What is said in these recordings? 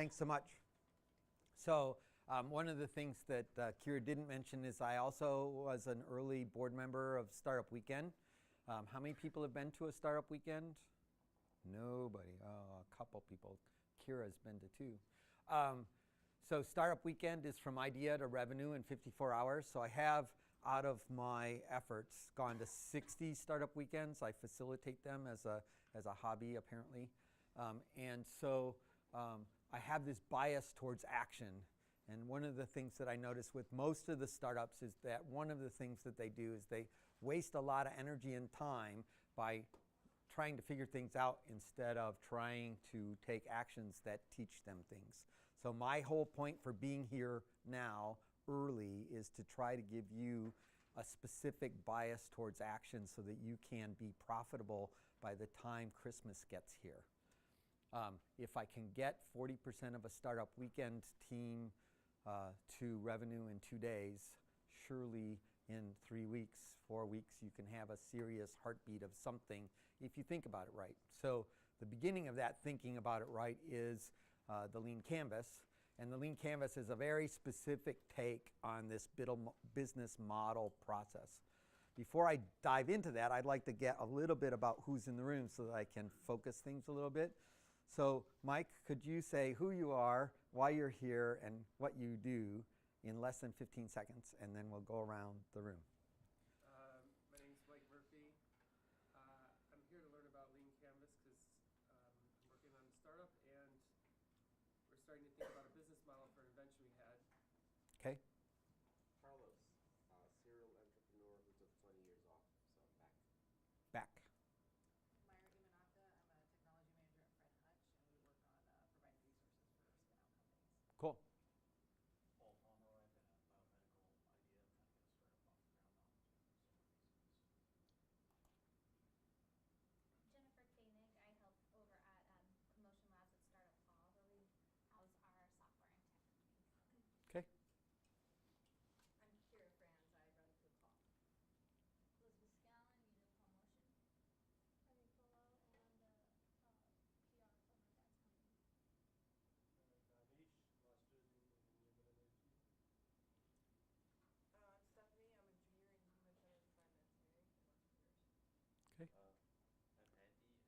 Thanks so much. So one of the things that Kira didn't mention is I also was an early board member of Startup Weekend. How many people have been to a Startup Weekend? Nobody. Oh, a couple people. Kira's been to 2. So Startup Weekend is from idea to revenue in 54 hours. So I have, out of my efforts, gone to 60 Startup Weekends. I facilitate them as a hobby, apparently. And so I have this bias towards action. And one of the things that I notice with most of the startups is that one of the things that they do is they waste a lot of energy and time by trying to figure things out instead of trying to take actions that teach them things. So my whole point for being here now early is to try to give you a specific bias towards action so that you can be profitable by the time Christmas gets here. If I can get 40% of a Startup Weekend team to revenue in 2 days, surely in 3 weeks, 4 weeks, you can have a serious heartbeat of something if you think about it right. So the beginning of that thinking about it right is the Lean Canvas. And the Lean Canvas is a very specific take on this business model process. Before I dive into that, I'd like to get a little bit about who's in the room so that I can focus things a little bit. So Mike, could you say who you are, why you're here, and what you do in less than 15 seconds, and then we'll go around the room. My name is Mike Murphy. I'm here to learn about Lean Canvas because I'm working on a startup, and we're starting to think about a business model for an invention we had. Okay. Carlos, serial entrepreneur who took 20 years off, so I'm back. Back. Myra Imanaka, I'm a technology manager at Fred Hutch, and we work on providing resources for spin-out companies. Cool. Paul Pomeroy, I've been a biomedical idea, trying to get a startup off the ground on some of these things. Jennifer Koenig, I help over at Commotion Labs at Startup Hall, where we house our software and tech companies. Okay. I'm Kira Franz, I run Good Call. Elizabeth Scallon, you do Commotion. Penny Polo, and I'm the PR for my dad's company. Danish, master's in renewable energy. I'm Stephanie, I'm a junior in human-centered design and engineering and entrepreneurship. Okay. I'm Andy,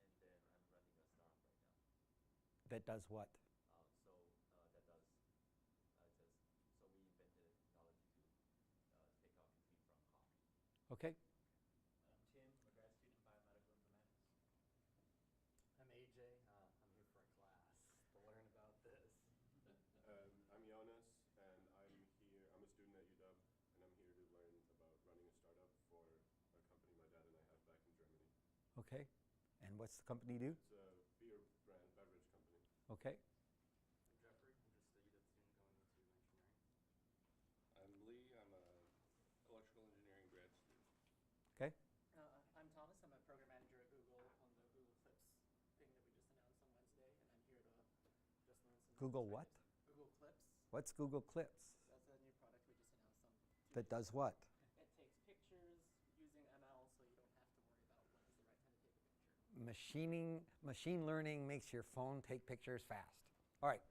and then I'm running a startup right now. That does what? So we invented a technology to take out caffeine from coffee. Okay. I'm Tim, I'm a grad student in biomedical informatics. I'm AJ, I'm here for a class to learn about this. I'm Jonas, and I'm a student at UW, and I'm here to learn about running a startup for a company my dad and I have back in Germany. Okay. And what's the company do? It's a beer brand, beverage company. Okay. I'm Jeffrey, I'm just a UW student going into engineering. I'm Lee, I'm an electrical engineering grad student. Okay. I'm Thomas, I'm a program manager at Google on the Google Clips thing that we just announced on Wednesday, and I'm here to just learn some. Google what? Google Clips. What's Google Clips? That's a new product we just announced on Tuesday. That does what? It takes pictures using ML, so you don't have to worry about when is the right time to take a picture. Machine learning makes your phone take pictures fast. All right,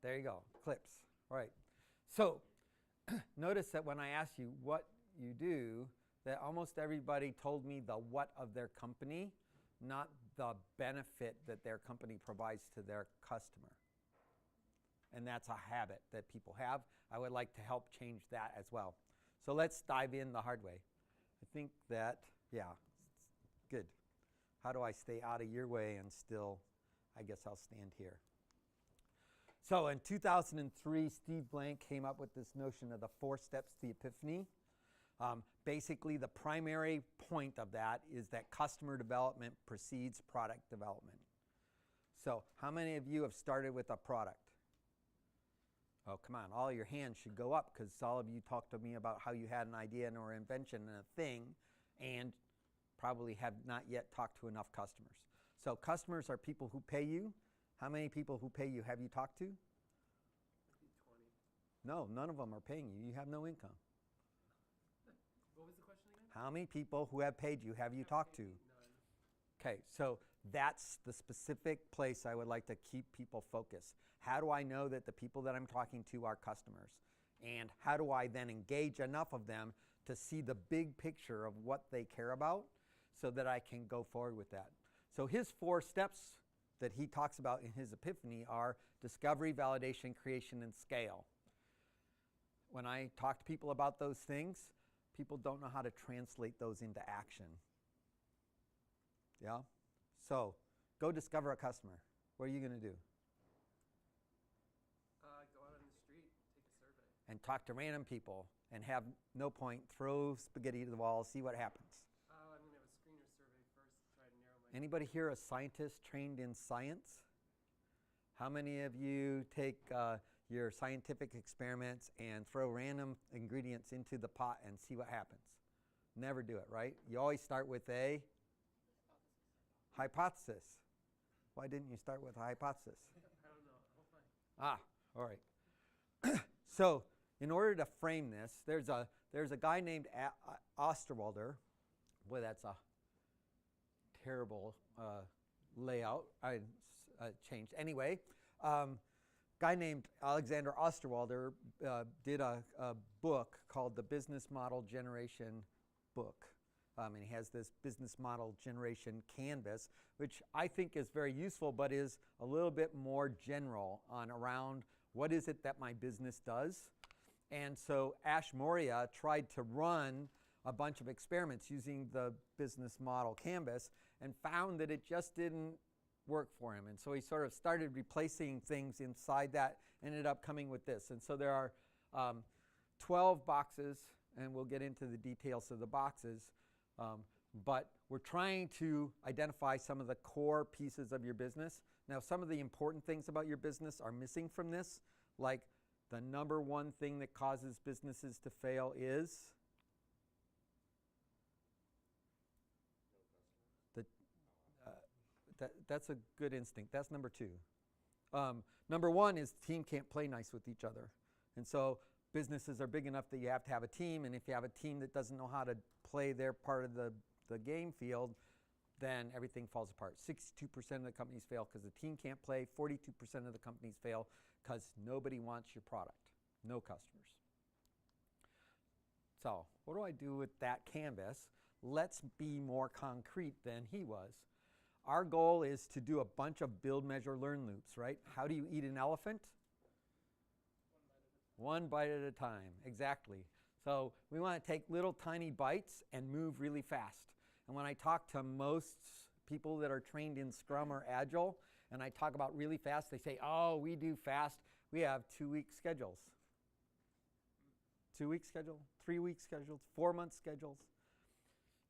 there you go, Clips. All right, so notice that when I asked you what you do, that almost everybody told me the what of their company, not the benefit that their company provides to their customer. And that's a habit that people have. I would like to help change that as well. So let's dive in the hard way. I think that, yeah, good. How do I stay out of your way and still, I guess I'll stand here. So in 2003, Steve Blank came up with this notion of the 4 steps to the epiphany. Basically, the primary point of that is that customer development precedes product development. So how many of you have started with a product? Oh, come on, all your hands should go up because all of you talked to me about how you had an idea or an invention and a thing and probably have not yet talked to enough customers. So customers are people who pay you. How many people who pay you have you talked to? Maybe 20. No, none of them are paying you. You have no income. What was the question again? How many people who have paid you have you talked to? None. Okay, so that's the specific place I would like to keep people focused. How do I know that the people that I'm talking to are customers? And how do I then engage enough of them to see the big picture of what they care about so that I can go forward with that? So his 4 steps that he talks about in his epiphany are discovery, validation, creation, and scale. When I talk to people about those things, people don't know how to translate those into action. Yeah? So, go discover a customer. What are you going to do? Go out on the street, take a survey. And talk to random people and have no point, throw spaghetti to the wall, see what happens. I'm going to have a screener survey first, try to narrow my... Anybody here a scientist trained in science? How many of you take your scientific experiments and throw random ingredients into the pot and see what happens? Never do it, right? You always start with a hypothesis. Why didn't you start with a hypothesis? I don't know. I'll find. All right. So, in order to frame this, there's a guy named Osterwalder. Boy, that's a terrible layout. I changed. Anyway, guy named Alexander Osterwalder did a book called the Business Model Generation Book. And he has this business model generation canvas, which I think is very useful, but is a little bit more general on around what is it that my business does. And so Ash Maurya tried to run a bunch of experiments using the business model canvas and found that it just didn't work for him. And so he sort of started replacing things inside that, ended up coming with this. And so there are 12 boxes, and we'll get into the details of the boxes. But we're trying to identify some of the core pieces of your business. Now, some of the important things about your business are missing from this, like the number one thing that causes businesses to fail is that's a good instinct. That's number 2. Number 1 is the team can't play nice with each other. And so businesses are big enough that you have to have a team, and if you have a team that doesn't know how to play their part of the game field, then everything falls apart. 62% of the companies fail because the team can't play. 42% of the companies fail because nobody wants your product. No customers. So what do I do with that canvas? Let's be more concrete than he was. Our goal is to do a bunch of build, measure, learn loops, right? How do you eat an elephant? One bite at a time, exactly. So we want to take little tiny bites and move really fast. And when I talk to most people that are trained in Scrum or Agile, and I talk about really fast, they say, oh, we do fast. We have 2-week schedules. 2-week schedule, 3-week schedules, 4-month schedules.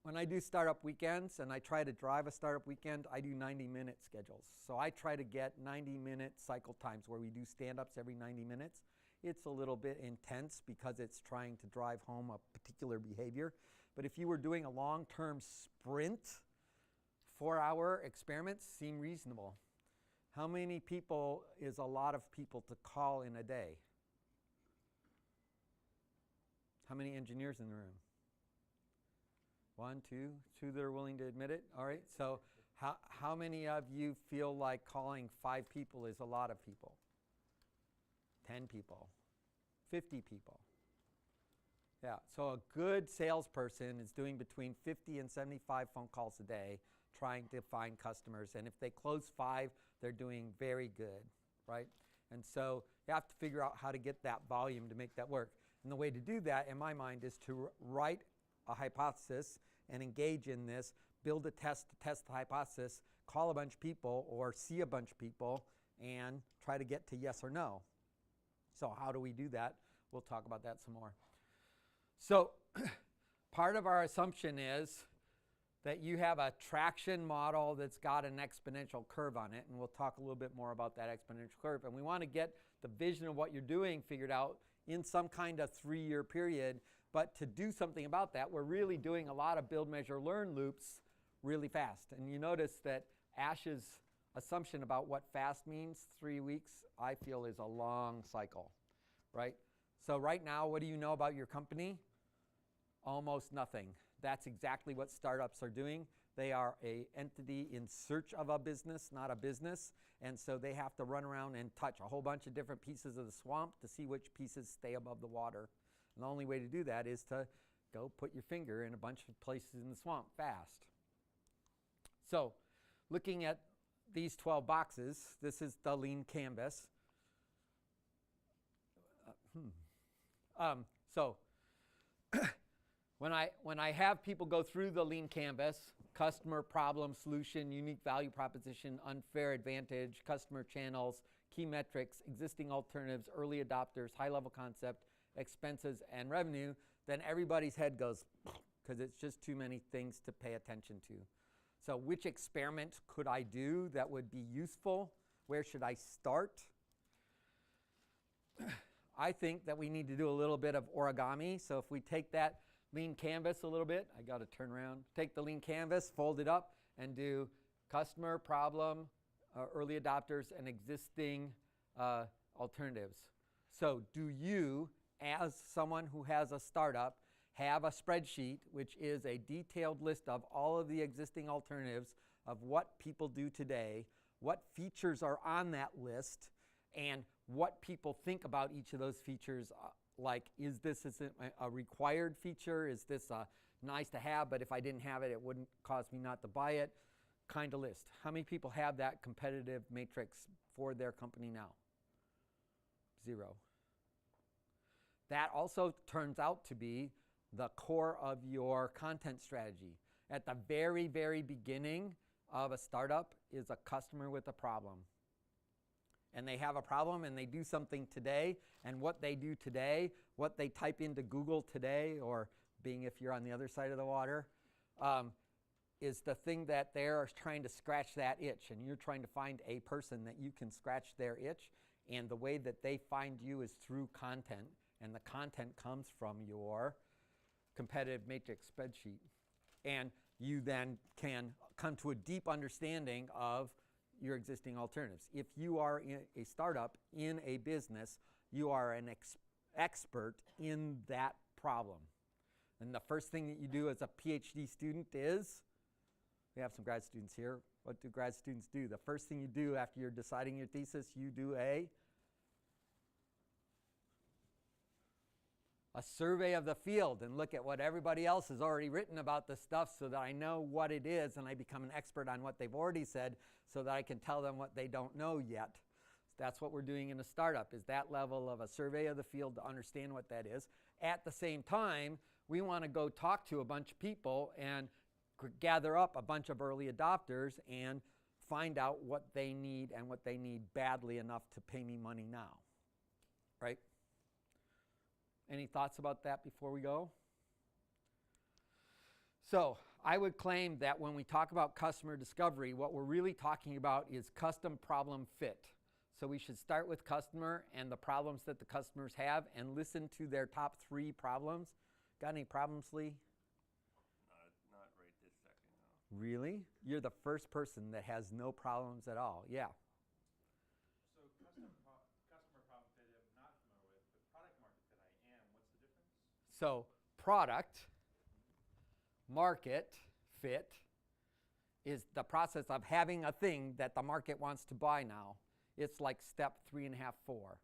When I do startup weekends and I try to drive a startup weekend, I do 90-minute schedules. So I try to get 90-minute cycle times where we do stand-ups every 90 minutes. It's a little bit intense because it's trying to drive home a particular behavior. But if you were doing a long-term sprint, 4-hour experiments seem reasonable. How many people is a lot of people to call in a day? How many engineers in the room? 1, 2 that are willing to admit it? All right, so how many of you feel like calling 5 people is a lot of people? 10 people, 50 people. Yeah, so a good salesperson is doing between 50 and 75 phone calls a day trying to find customers. And if they close 5, they're doing very good, right? And so you have to figure out how to get that volume to make that work. And the way to do that, in my mind, is to write a hypothesis and engage in this, build a test to test the hypothesis, call a bunch of people or see a bunch of people, and try to get to yes or no. So how do we do that? We'll talk about that some more. So part of our assumption is that you have a traction model that's got an exponential curve on it, and we'll talk a little bit more about that exponential curve. And we want to get the vision of what you're doing figured out in some kind of 3-year period. But to do something about that, we're really doing a lot of build, measure, learn loops really fast. And you notice that Ash's assumption about what fast means, 3 weeks, I feel is a long cycle, right? So right now, what do you know about your company? Almost nothing. That's exactly what startups are doing. They are a entity in search of a business, not a business. And so they have to run around and touch a whole bunch of different pieces of the swamp to see which pieces stay above the water. And the only way to do that is to go put your finger in a bunch of places in the swamp fast. So looking at these 12 boxes, this is the lean canvas. So when I have people go through the lean canvas, customer, problem, solution, unique value proposition, unfair advantage, customer channels, key metrics, existing alternatives, early adopters, high-level concept, expenses, and revenue, then everybody's head goes because it's just too many things to pay attention to. So which experiment could I do that would be useful? Where should I start? I think that we need to do a little bit of origami. So if we take that lean canvas a little bit, I got to turn around, take the lean canvas, fold it up, and do customer, problem, early adopters, and existing alternatives. So do you, as someone who has a startup, have a spreadsheet which is a detailed list of all of the existing alternatives of what people do today, what features are on that list, and what people think about each of those features, like is this a required feature? Is this nice to have, but if I didn't have it, it wouldn't cause me not to buy it, kind of list. How many people have that competitive matrix for their company now? 0. That also turns out to be the core of your content strategy. At the very, very beginning of a startup is a customer with a problem. And they have a problem and they do something today, and what they do today, what they type into Google today, or being if you're on the other side of the water, is the thing that they're trying to scratch that itch, and you're trying to find a person that you can scratch their itch, and the way that they find you is through content, and the content comes from your competitive matrix spreadsheet. And you then can come to a deep understanding of your existing alternatives. If you are in a startup in a business, you are an expert in that problem. And the first thing that you do as a PhD student is, we have some grad students here. What do grad students do? The first thing you do after you're deciding your thesis, you do a survey of the field and look at what everybody else has already written about the stuff so that I know what it is and I become an expert on what they've already said so that I can tell them what they don't know yet. That's what we're doing in a startup, is that level of a survey of the field to understand what that is. At the same time, we want to go talk to a bunch of people and gather up a bunch of early adopters and find out what they need and what they need badly enough to pay me money now, right? Any thoughts about that before we go? So I would claim that when we talk about customer discovery, what we're really talking about is custom problem fit. So we should start with customer and the problems that the customers have and listen to their top 3 problems. Got any problems, Lee? Not right this second, no. Really? You're the first person that has no problems at all. Yeah. So customer problem fit I'm not familiar with, but product market fit I am. What's the difference? So product market fit is the process of having a thing that the market wants to buy now. It's like step 3.5, 4.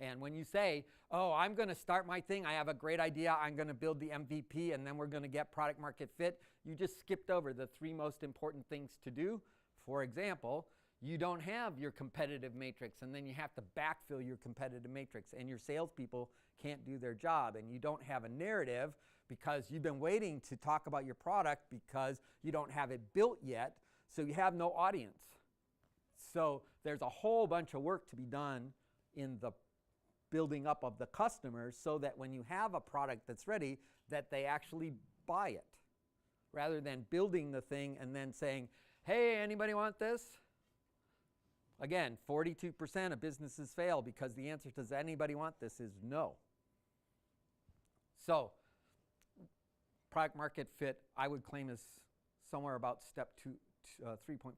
And when you say, oh, I'm going to start my thing, I have a great idea, I'm going to build the MVP, and then we're going to get product market fit, you just skipped over the 3 most important things to do. For example, you don't have your competitive matrix, and then you have to backfill your competitive matrix, and your salespeople can't do their job, and you don't have a narrative because you've been waiting to talk about your product because you don't have it built yet, so you have no audience. So there's a whole bunch of work to be done in the building up of the customers so that when you have a product that's ready, that they actually buy it, rather than building the thing and then saying, hey, anybody want this? Again, 42% of businesses fail because the answer to does anybody want this is no. So product market fit, I would claim, is somewhere about step 3.5.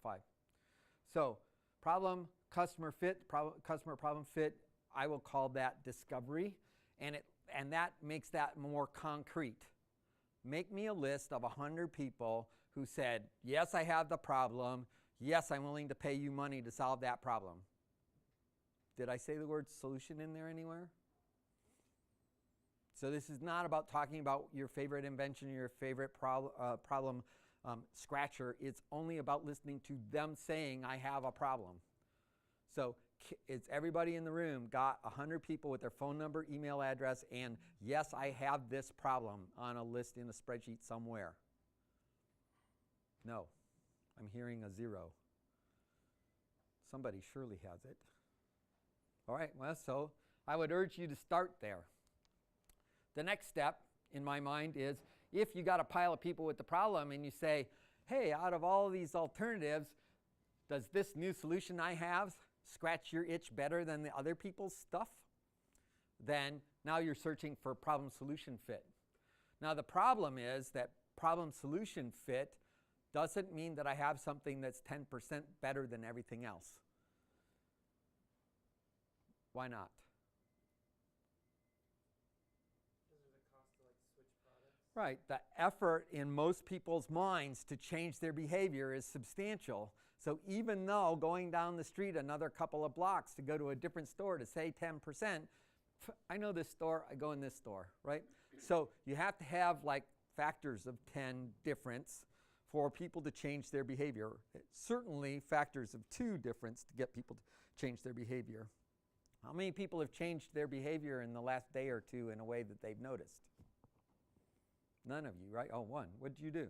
So problem, customer fit, customer problem fit, I will call that discovery, and that makes that more concrete. Make me a list of 100 people who said, yes, I have the problem. Yes, I'm willing to pay you money to solve that problem. Did I say the word solution in there anywhere? So this is not about talking about your favorite invention or your favorite problem scratcher. It's only about listening to them saying, I have a problem. So it's everybody in the room got 100 people with their phone number, email address, and yes, I have this problem on a list in a spreadsheet somewhere. No, I'm hearing a 0. Somebody surely has it. All right, well, so I would urge you to start there. The next step in my mind is if you got a pile of people with the problem and you say, hey, out of all these alternatives, does this new solution I have scratch your itch better than the other people's stuff? Then now you're searching for problem solution fit. Now the problem is that problem solution fit doesn't mean that I have something that's 10% better than everything else. Why not? Because there's a cost to like switch products. Right. The effort in most people's minds to change their behavior is substantial. So even though going down the street another couple of blocks to go to a different store to save 10%, I know this store, I go in this store, right? So you have to have like factors of 10 difference for people to change their behavior. Certainly factors of 2 difference to get people to change their behavior. How many people have changed their behavior in the last day or 2 in a way that they've noticed? None of you, right? Oh, 1. What did you do?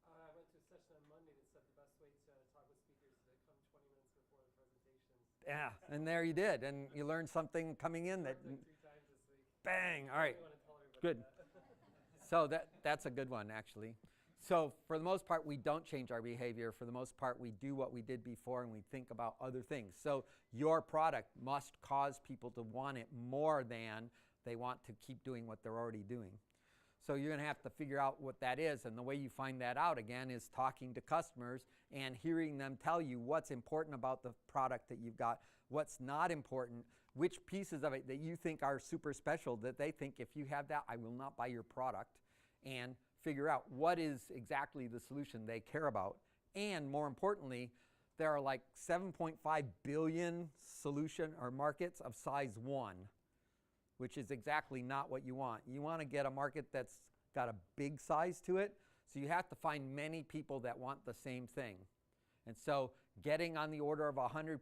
I went to a session on Monday that said the best way to talk with speakers is to come 20 minutes before the presentation. Yeah, and there you did. And you learned something coming in that, Like 3 times this week. bang, all right, I want to tell everybody good. that. So that's a good one, actually. So for the most part, we don't change our behavior. For the most part, we do what we did before and we think about other things. So your product must cause people to want it more than they want to keep doing what they're already doing. So you're going to have to figure out what that is. And the way you find that out, again, is talking to customers and hearing them tell you what's important about the product that you've got, what's not important, which pieces of it that you think are super special that they think if you have that, I will not buy your product, and figure out what is exactly the solution they care about. And more importantly, there are like 7.5 billion solution or markets of size 1, which is exactly not what you want. You want to get a market that's got a big size to it, so you have to find many people that want the same thing. And so getting on the order of 100